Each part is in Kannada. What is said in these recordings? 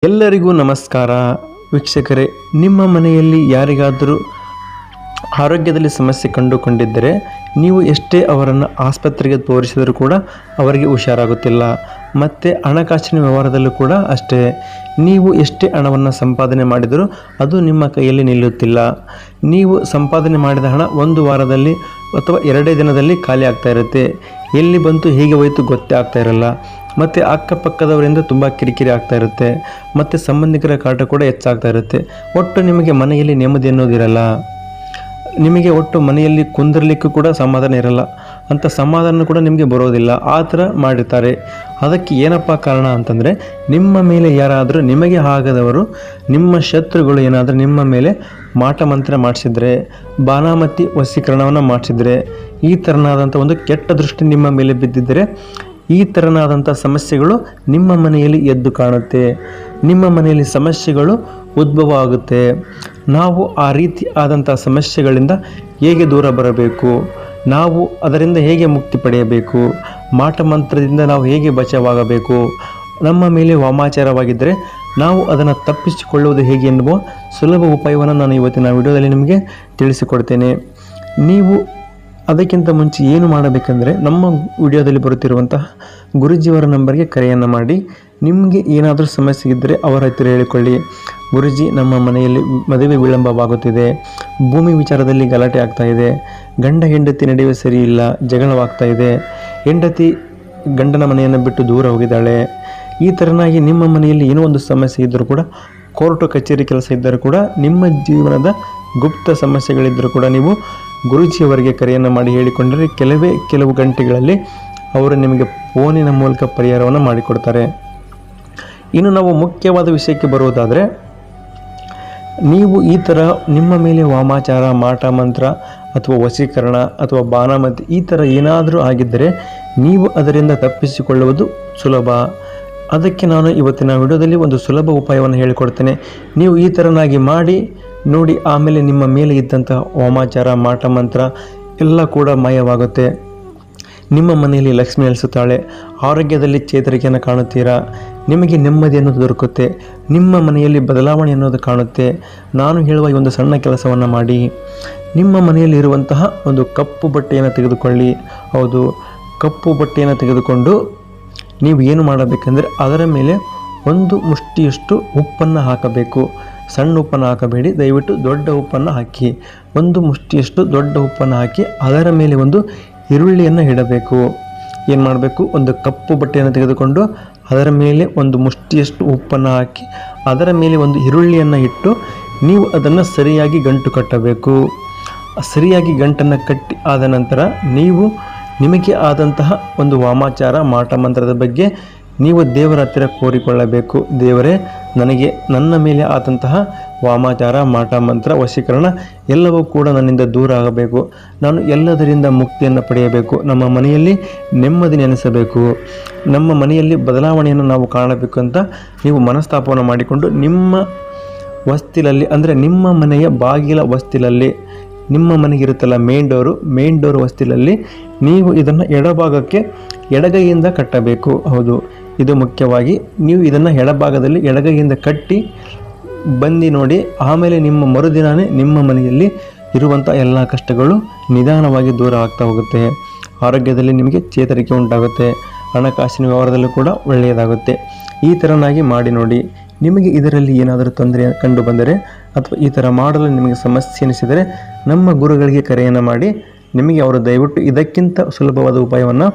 ಎಲ್ಲರಿಗೂ ನಮಸ್ಕಾರ ವೀಕ್ಷಕರೇ. ನಿಮ್ಮ ಮನೆಯಲ್ಲಿ ಯಾರಿಗಾದರೂ ಆರೋಗ್ಯದಲ್ಲಿ ಸಮಸ್ಯೆ ಕಂಡುಕೊಂಡಿದ್ದರೆ ನೀವು ಎಷ್ಟೇ ಅವರನ್ನು ಆಸ್ಪತ್ರೆಗೆ ತೋರಿಸಿದರೂ ಕೂಡ ಅವರಿಗೆ ಹುಷಾರಾಗುತ್ತಿಲ್ಲ. ಮತ್ತು ಹಣಕಾಸಿನ ವ್ಯವಹಾರದಲ್ಲೂ ಕೂಡ ಅಷ್ಟೇ, ನೀವು ಎಷ್ಟೇ ಹಣವನ್ನು ಸಂಪಾದನೆ ಮಾಡಿದರೂ ಅದು ನಿಮ್ಮ ಕೈಯಲ್ಲಿ ನಿಲ್ಲುತ್ತಿಲ್ಲ. ನೀವು ಸಂಪಾದನೆ ಮಾಡಿದ ಹಣ ಒಂದು ವಾರದಲ್ಲಿ ಅಥವಾ 2 ದಿನದಲ್ಲಿ ಖಾಲಿ ಆಗ್ತಾ ಇರುತ್ತೆ. ಎಲ್ಲಿ ಬಂತು ಹೇಗೆ ಹೋಯಿತು ಗೊತ್ತೇ ಆಗ್ತಾ ಇರಲ್ಲ. ಮತ್ತು ಅಕ್ಕಪಕ್ಕದವರಿಂದ ತುಂಬ ಕಿರಿಕಿರಿ ಆಗ್ತಾ ಇರುತ್ತೆ. ಮತ್ತು ಸಂಬಂಧಿಕರ ಕಾಟ ಕೂಡ ಹೆಚ್ಚಾಗ್ತಾ ಇರುತ್ತೆ. ಒಟ್ಟು ನಿಮಗೆ ಮನೆಯಲ್ಲಿ ನೆಮ್ಮದಿ ಅನ್ನೋದಿರಲ್ಲ. ನಿಮಗೆ ಒಟ್ಟು ಮನೆಯಲ್ಲಿ ಕುಂದಿರಲಿಕ್ಕೂ ಕೂಡ ಸಮಾಧಾನ ಇರಲ್ಲ. ಅಂಥ ಸಮಾಧಾನ ಕೂಡ ನಿಮಗೆ ಬರೋದಿಲ್ಲ. ಆ ಥರ ಮಾಡಿರ್ತಾರೆ. ಅದಕ್ಕೆ ಏನಪ್ಪ ಕಾರಣ ಅಂತಂದರೆ, ನಿಮ್ಮ ಮೇಲೆ ಯಾರಾದರೂ ನಿಮಗೆ ಆಗದವರು, ನಿಮ್ಮ ಶತ್ರುಗಳು ಏನಾದರೂ ನಿಮ್ಮ ಮೇಲೆ ಮಾಟ ಮಂತ್ರ ಮಾಡಿಸಿದ್ರೆ, ಬಾನಾಮತಿ ವಶೀಕರಣವನ್ನು ಮಾಡಿಸಿದ್ರೆ, ಈ ಥರನಾದಂಥ ಒಂದು ಕೆಟ್ಟ ದೃಷ್ಟಿ ನಿಮ್ಮ ಮೇಲೆ ಬಿದ್ದಿದ್ದರೆ, ಈ ಥರನಾದಂಥ ಸಮಸ್ಯೆಗಳು ನಿಮ್ಮ ಮನೆಯಲ್ಲಿ ಎದ್ದು ಕಾಣುತ್ತೆ. ನಿಮ್ಮ ಮನೆಯಲ್ಲಿ ಸಮಸ್ಯೆಗಳು ಉದ್ಭವ ಆಗುತ್ತೆ. ನಾವು ಆ ರೀತಿ ಆದಂಥ ಸಮಸ್ಯೆಗಳಿಂದ ಹೇಗೆ ದೂರ ಬರಬೇಕು, ನಾವು ಅದರಿಂದ ಹೇಗೆ ಮುಕ್ತಿ ಪಡೆಯಬೇಕು, ಮಾಟ ಮಂತ್ರದಿಂದ ನಾವು ಹೇಗೆ ಬಚಾವಾಗಬೇಕು, ನಮ್ಮ ಮೇಲೆ ವಾಮಾಚಾರವಾಗಿದ್ದರೆ ನಾವು ಅದನ್ನು ತಪ್ಪಿಸಿಕೊಳ್ಳುವುದು ಹೇಗೆ ಎನ್ನುವ ಸುಲಭ ಉಪಾಯವನ್ನು ನಾನು ಇವತ್ತಿನ ವಿಡಿಯೋದಲ್ಲಿ ನಿಮಗೆ ತಿಳಿಸಿಕೊಡ್ತೇನೆ. ನೀವು ಅದಕ್ಕಿಂತ ಮುಂಚೆ ಏನು ಮಾಡಬೇಕೆಂದರೆ, ನಮ್ಮ ವಿಡಿಯೋದಲ್ಲಿ ಬರುತ್ತಿರುವಂತಹ ಗುರುಜಿಯವರ ನಂಬರ್ಗೆ ಕರೆಯನ್ನು ಮಾಡಿ, ನಿಮಗೆ ಏನಾದರೂ ಸಮಸ್ಯೆ ಇದ್ದರೆ ಅವರ ಹತ್ತಿರ ಹೇಳಿಕೊಳ್ಳಿ. ಗುರುಜಿ, ನಮ್ಮ ಮನೆಯಲ್ಲಿ ಮದುವೆ ವಿಳಂಬವಾಗುತ್ತಿದೆ, ಭೂಮಿ ವಿಚಾರದಲ್ಲಿ ಗಲಾಟೆ ಆಗ್ತಾ ಇದೆ, ಗಂಡ ಹೆಂಡತಿ ನಡುವೆ ಸರಿ ಇಲ್ಲ, ಜಗಳವಾಗ್ತಾ ಇದೆ, ಹೆಂಡತಿ ಗಂಡನ ಮನೆಯನ್ನು ಬಿಟ್ಟು ದೂರ ಹೋಗಿದ್ದಾಳೆ. ಈ ಥರನಾಗಿ ನಿಮ್ಮ ಮನೆಯಲ್ಲಿ ಏನೋ ಒಂದು ಸಮಸ್ಯೆ ಇದ್ದರೂ ಕೂಡ, ಕೋರ್ಟು ಕಚೇರಿ ಕೆಲಸ ಇದ್ದರೂ ಕೂಡ, ನಿಮ್ಮ ಜೀವನದ ಗುಪ್ತ ಸಮಸ್ಯೆಗಳಿದ್ದರೂ ಕೂಡ ನೀವು ಗುರುಜಿಯವರಿಗೆ ಕರೆಯನ್ನು ಮಾಡಿ ಹೇಳಿಕೊಂಡರೆ ಕೆಲವು ಗಂಟೆಗಳಲ್ಲಿ ಅವರು ನಿಮಗೆ ಫೋನಿನ ಮೂಲಕ ಪರಿಹಾರವನ್ನು ಮಾಡಿಕೊಡ್ತಾರೆ. ಇನ್ನು ನಾವು ಮುಖ್ಯವಾದ ವಿಷಯಕ್ಕೆ ಬರುವುದಾದರೆ, ನೀವು ಈ ಥರ ನಿಮ್ಮ ಮೇಲೆ ವಾಮಾಚಾರ, ಮಾಟ ಮಂತ್ರ ಅಥವಾ ವಶೀಕರಣ ಅಥವಾ ಬಾನಾಮತಿ ಈ ಥರ ಏನಾದರೂ ಆಗಿದ್ದರೆ ನೀವು ಅದರಿಂದ ತಪ್ಪಿಸಿಕೊಳ್ಳುವುದು ಸುಲಭ. ಅದಕ್ಕೆ ನಾನು ಇವತ್ತಿನ ವಿಡಿಯೋದಲ್ಲಿ ಒಂದು ಸುಲಭ ಉಪಾಯವನ್ನು ಹೇಳಿಕೊಡ್ತೇನೆ. ನೀವು ಈ ಥರನಾಗಿ ಮಾಡಿ ನೋಡಿ, ಆಮೇಲೆ ನಿಮ್ಮ ಮೇಲೆ ಇದ್ದಂಥ ವಾಮಾಚಾರ, ಮಾಟ ಮಂತ್ರ ಎಲ್ಲ ಕೂಡ ಮಾಯವಾಗುತ್ತೆ. ನಿಮ್ಮ ಮನೆಯಲ್ಲಿ ಲಕ್ಷ್ಮಿ ನೆಲೆಸುತ್ತಾಳೆ. ಆರೋಗ್ಯದಲ್ಲಿ ಚೇತರಿಕೆಯನ್ನು ಕಾಣುತ್ತೀರಾ. ನಿಮಗೆ ನೆಮ್ಮದಿ ಅನ್ನೋದು ದೊರಕುತ್ತೆ. ನಿಮ್ಮ ಮನೆಯಲ್ಲಿ ಬದಲಾವಣೆ ಅನ್ನೋದು ಕಾಣುತ್ತೆ. ನಾನು ಹೇಳುವ ಈ ಒಂದು ಸಣ್ಣ ಕೆಲಸವನ್ನು ಮಾಡಿ. ನಿಮ್ಮ ಮನೆಯಲ್ಲಿ ಇರುವಂತಹ ಒಂದು ಕಪ್ಪು ಬಟ್ಟೆಯನ್ನು ತೆಗೆದುಕೊಳ್ಳಿ. ಹೌದು, ಕಪ್ಪು ಬಟ್ಟೆಯನ್ನು ತೆಗೆದುಕೊಂಡು ನೀವು ಏನು ಮಾಡಬೇಕೆಂದರೆ, ಅದರ ಮೇಲೆ ಒಂದು ಮುಷ್ಟಿಯಷ್ಟು ಉಪ್ಪನ್ನು ಹಾಕಬೇಕು. ಸಣ್ಣ ಉಪ್ಪನ್ನು ಹಾಕಬೇಡಿ, ದಯವಿಟ್ಟು ದೊಡ್ಡ ಉಪ್ಪನ್ನು ಹಾಕಿ. ಒಂದು ಮುಷ್ಟಿಯಷ್ಟು ದೊಡ್ಡ ಉಪ್ಪನ್ನು ಹಾಕಿ ಅದರ ಮೇಲೆ ಒಂದು ಈರುಳ್ಳಿಯನ್ನು ಇಡಬೇಕು. ಏನು ಮಾಡಬೇಕು, ಒಂದು ಕಪ್ಪು ಬಟ್ಟೆಯನ್ನು ತೆಗೆದುಕೊಂಡು ಅದರ ಮೇಲೆ ಒಂದು ಮುಷ್ಟಿಯಷ್ಟು ಉಪ್ಪನ್ನು ಹಾಕಿ ಅದರ ಮೇಲೆ ಒಂದು ಈರುಳ್ಳಿಯನ್ನು ಇಟ್ಟು ನೀವು ಅದನ್ನು ಸರಿಯಾಗಿ ಗಂಟು ಕಟ್ಟಬೇಕು. ಸರಿಯಾಗಿ ಗಂಟನ್ನು ಕಟ್ಟಿ ಆದ ನಂತರ ನೀವು ನಿಮಗೆ ಆದಂತಹ ಒಂದು ವಾಮಾಚಾರ, ಮಾಟ ಮಂತ್ರದ ಬಗ್ಗೆ ನೀವು ದೇವರ ಹತ್ತಿರ ಕೋರಿಕೊಳ್ಳಬೇಕು. ದೇವರೇ, ನನಗೆ ನನ್ನ ಮೇಲೆ ಆದಂತಹ ವಾಮಾಚಾರ, ಮಾಟ ಮಂತ್ರ, ವಶೀಕರಣ ಎಲ್ಲವೂ ಕೂಡ ನನ್ನಿಂದ ದೂರ ಆಗಬೇಕು. ನಾನು ಎಲ್ಲದರಿಂದ ಮುಕ್ತಿಯನ್ನು ಪಡೆಯಬೇಕು. ನಮ್ಮ ಮನೆಯಲ್ಲಿ ನೆಮ್ಮದಿ ನೆನೆಸಬೇಕು. ನಮ್ಮ ಮನೆಯಲ್ಲಿ ಬದಲಾವಣೆಯನ್ನು ನಾವು ಕಾಣಬೇಕು ಅಂತ ನೀವು ಮನಸ್ತಾಪವನ್ನು ಮಾಡಿಕೊಂಡು ನಿಮ್ಮ ಹೊಸ್ತಿಲಲ್ಲಿ, ಅಂದರೆ ನಿಮ್ಮ ಮನೆಯ ಬಾಗಿಲ ಹೊಸ್ತಿಲಲ್ಲಿ, ನಿಮ್ಮ ಮನೆಗಿರುತ್ತಲ್ಲ ಮೇನ್ ಡೋರ್ ಹೊಸ್ತಿಲಲ್ಲಿ ನೀವು ಇದನ್ನು ಎಡಭಾಗಕ್ಕೆ ಎಡಗೈಯಿಂದ ಕಟ್ಟಬೇಕು. ಹೌದು, ಇದು ಮುಖ್ಯವಾಗಿ ನೀವು ಇದನ್ನು ಎಡಭಾಗದಲ್ಲಿ ಎಡಗೈಯಿಂದ ಕಟ್ಟಿ ಬಂದು ನೋಡಿ. ಆಮೇಲೆ ನಿಮ್ಮ ಮರುದಿನವೇ ನಿಮ್ಮ ಮನೆಯಲ್ಲಿ ಇರುವಂಥ ಎಲ್ಲ ಕಷ್ಟಗಳು ನಿಧಾನವಾಗಿ ದೂರ ಆಗ್ತಾ ಹೋಗುತ್ತೆ. ಆರೋಗ್ಯದಲ್ಲಿ ನಿಮಗೆ ಚೇತರಿಕೆ ಉಂಟಾಗುತ್ತೆ. ಹಣಕಾಸಿನ ವ್ಯವಹಾರದಲ್ಲೂ ಕೂಡ ಒಳ್ಳೆಯದಾಗುತ್ತೆ. ಈ ಥರನಾಗಿ ಮಾಡಿ ನೋಡಿ. ನಿಮಗೆ ಇದರಲ್ಲಿ ಏನಾದರೂ ತೊಂದರೆ ಕಂಡು ಬಂದರೆ ಅಥವಾ ಈ ಥರ ಮಾಡಲು ನಿಮಗೆ ಸಮಸ್ಯೆ ಎನಿಸಿದರೆ ನಮ್ಮ ಗುರುಗಳಿಗೆ ಕರೆಯನ್ನು ಮಾಡಿ. ನಿಮಗೆ ಅವರು ದಯವಿಟ್ಟು ಇದಕ್ಕಿಂತ ಸುಲಭವಾದ ಉಪಾಯವನ್ನು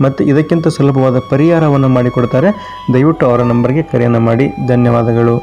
ಮತ್ತು ಇದಕ್ಕಿಂತ ಸುಲಭವಾದ ಪರಿಹಾರವನ್ನು ಮಾಡಿಕೊಡ್ತಾರೆ. ದಯವಿಟ್ಟು ಅವರ ನಂಬರ್ಗೆ ಕರೆಯನ್ನು ಮಾಡಿ. ಧನ್ಯವಾದಗಳು.